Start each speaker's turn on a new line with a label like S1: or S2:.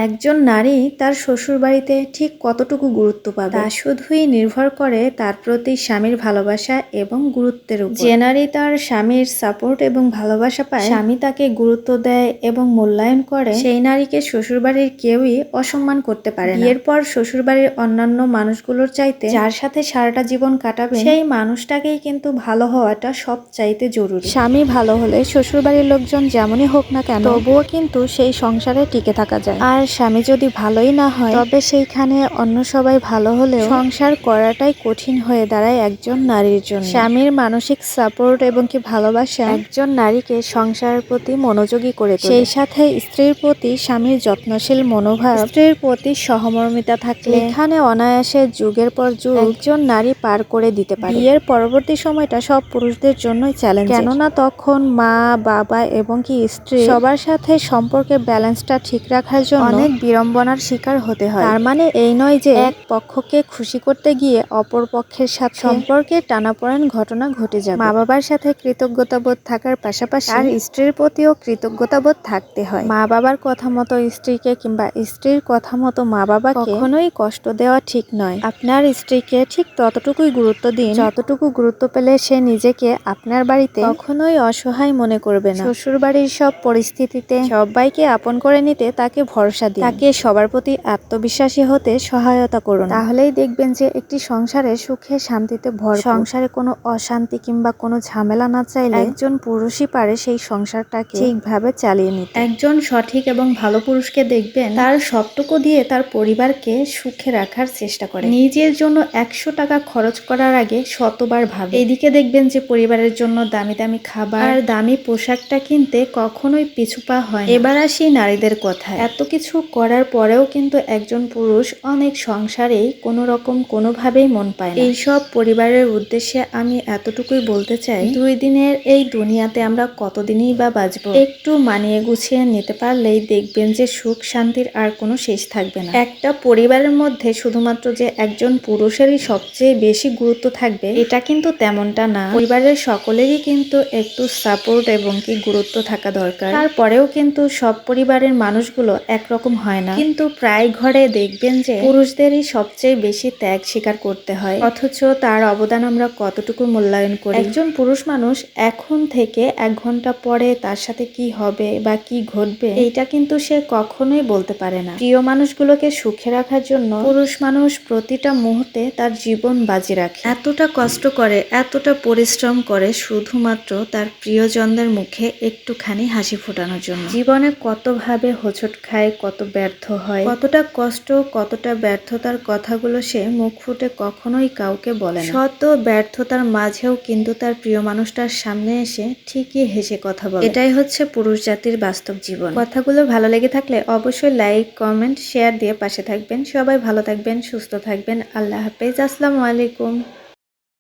S1: একজন নারী তার শ্বশুরবাড়িতে ঠিক কতটুকু গুরুত্ব পাবে তা শুধুই নির্ভর করে তার প্রতি স্বামীর ভালোবাসা এবং গুরুত্বের উপর। যে নারী তার স্বামীর সাপোর্ট এবং ভালোবাসা পায়, স্বামী তাকে গুরুত্ব দেয় এবং মূল্যায়ন করে, সেই নারীকে শ্বশুরবাড়ির কেউই অসম্মান করতে পারে না। বিয়ের পর শ্বশুরবাড়ির অন্যান্য মানুষগুলোর চাইতে যার সাথে সারাটা জীবন কাটাবে সেই মানুষটাকেই কিন্তু ভালো হওয়াটা সব চাইতে জরুরি। স্বামী ভালো হলে শ্বশুরবাড়ির লোকজন যেমনই হোক না কেন তবুও কিন্তু সেই সংসারে টিকে থাকা যায়। আর স্বামী যদি ভালোই না হয় তবে সেইখানে অন্য সবাই ভালো হলেও সংসার করাটাই কঠিন হয়ে দাঁড়ায় একজন নারীর জন্য। স্বামীর মানসিক সাপোর্ট এবং কি ভালোবাসা একজন নারীকে সংসারের প্রতি মনোযোগী করে তোলে। সেই সাথে স্ত্রীর প্রতি স্বামীর যত্নশীল মনোভাব, স্ত্রীর প্রতি সহমর্মিতা থাকলে এখানে অনায়াসে যুগের পর যুগ একজন নারী পার করে দিতে পারে। বিয়ের পরবর্তী সময়টা সব পুরুষদের জন্যই চ্যালেঞ্জ, কেননা তখন মা বাবা এবং কি স্ত্রী সবার সাথে সম্পর্কের ব্যালেন্সটা ঠিক রাখার জন্য অনেক বিড়ম্বনার শিকার হতে হয়। তার মানে এই নয় যে এক পক্ষকে খুশি করতে গিয়ে অপর পক্ষের সাথে সম্পর্কে টানাপোড়েন ঘটনা ঘটে যাবে। মা বাবার সাথে কৃতজ্ঞতাবোধ থাকার পাশাপাশি তার স্ত্রীর প্রতিও কৃতজ্ঞতাবোধ থাকতে হয়। মা বাবার কথা মতো স্ত্রীকে কিংবা স্ত্রীর কথা মতো মা বাবাকে কখনোই কষ্ট দেওয়া ঠিক নয়। আপনার স্ত্রীকে ঠিক ততটুকুই গুরুত্ব দিন যতটুকু গুরুত্ব পেলে সে নিজেকে আপনার বাড়িতে কখনোই অসহায় মনে করবে না। শ্বশুর বাড়ির সব পরিস্থিতিতে সবাইকে আপন করে নিতে তাকে ভরসা দিন, তাকে সবার প্রতি আত্মবিশ্বাসী হতে সহায়তা করুন। তাহলেই দেখবেন যে একটি সংসারে সুখে শান্তিতে ভর। সংসারে কোনো অশান্তি কিংবা কোনো ঝামেলা না চাইলে একজন পুরুষই পারে সেই সংসারটাকে ঠিকভাবে চালিয়ে নিতে। একজন সঠিক এবং ভালো পুরুষকে দেখবেন তার সবটুকু দিয়ে তার পরিবারকে সুখে রাখার চেষ্টা করে। নিজের জন্য 100 টাকা খরচ করার আগে শতবার ভাবে। এদিকে দেখবেন যে পরিবারের জন্য দামি দামি খাবার আর দামি পোশাকটা কিনতে কখনোই পিছুপা হয়। এবার আসি নারীদের কথায়। এত কিছু করার পরেও কিন্তু একজন পুরুষ অনেক সংসারেই কোনো রকম কোনোভাবেই মন পায় না। এইসব পরিবারের উদ্দেশ্যে আমি এতটুকুই বলতে চাই, 2 দিনের এই দুনিয়াতে আমরা কতদিনই বা বাঁচবো। একটু মানিয়ে গুছিয়ে নিতে পারলেই দেখবেন যে সুখ শান্তির আর কোনো শেষ থাকবে না। একটা পরিবারের মধ্যে শুধুমাত্র যে একজন পুরুষেরই সবচেয়ে বেশি গুরুত্ব থাকবে এটা কিন্তু তেমনটা না। পরিবারের সকলেরই কিন্তু একটু সাপোর্ট এবং কি গুরুত্ব থাকা দরকার। তারপরেও কিন্তু সব পরিবারের মানুষগুলো একরকম হয় না, কিন্তু প্রায় ঘরে দেখবেন যে পুরুষদেরই সবচেয়ে বেশি ত্যাগ স্বীকার করতে হয়, অথচ তার অবদান আমরা কতটুকু মূল্যায়ন করি। একজন পুরুষ মানুষ এখন থেকে 1 ঘন্টা পরে তার সাথে কি হবে বা কি ঘটবে এইটা কিন্তু সে কখনোই বলতে পারে না। প্রিয় মানুষগুলোকে সুখে রাখার জন্য পুরুষ মানুষ প্রতিটা মুহূর্তে তার জীবন বাজি রাখে, এতটা কষ্ট করে, এতটা পরিশ্রম করে শুধুমাত্র তার প্রিয়জনদের মুখে একটুখানি হাসি ফোটানোর জন্য। জীবনে কতভাবে হোঁচট খায়, কত ব্যর্থ হয়, কতটা কষ্ট, কতটা ব্যর্থতার কথাগুলো সে মুখ ফুটে কখনোই কাউকে বলে না। শত ব্যর্থতার মাঝেও কিন্তু তার প্রিয় মানুষটার সামনে এসে ঠিকই হেসে কথা বলে। এটাই হচ্ছে পুরুষ জাতির বাস্তব জীবন। কথাগুলো ভালো লেগে থাকলে অবশ্যই লাইক, কমেন্ট, শেয়ার দিয়ে পাশে থাকবেন। সবাই ভালো থাকবেন, সুস্থ থাকবেন। আল্লাহ হাফেজ। আসসালামু আলাইকুম।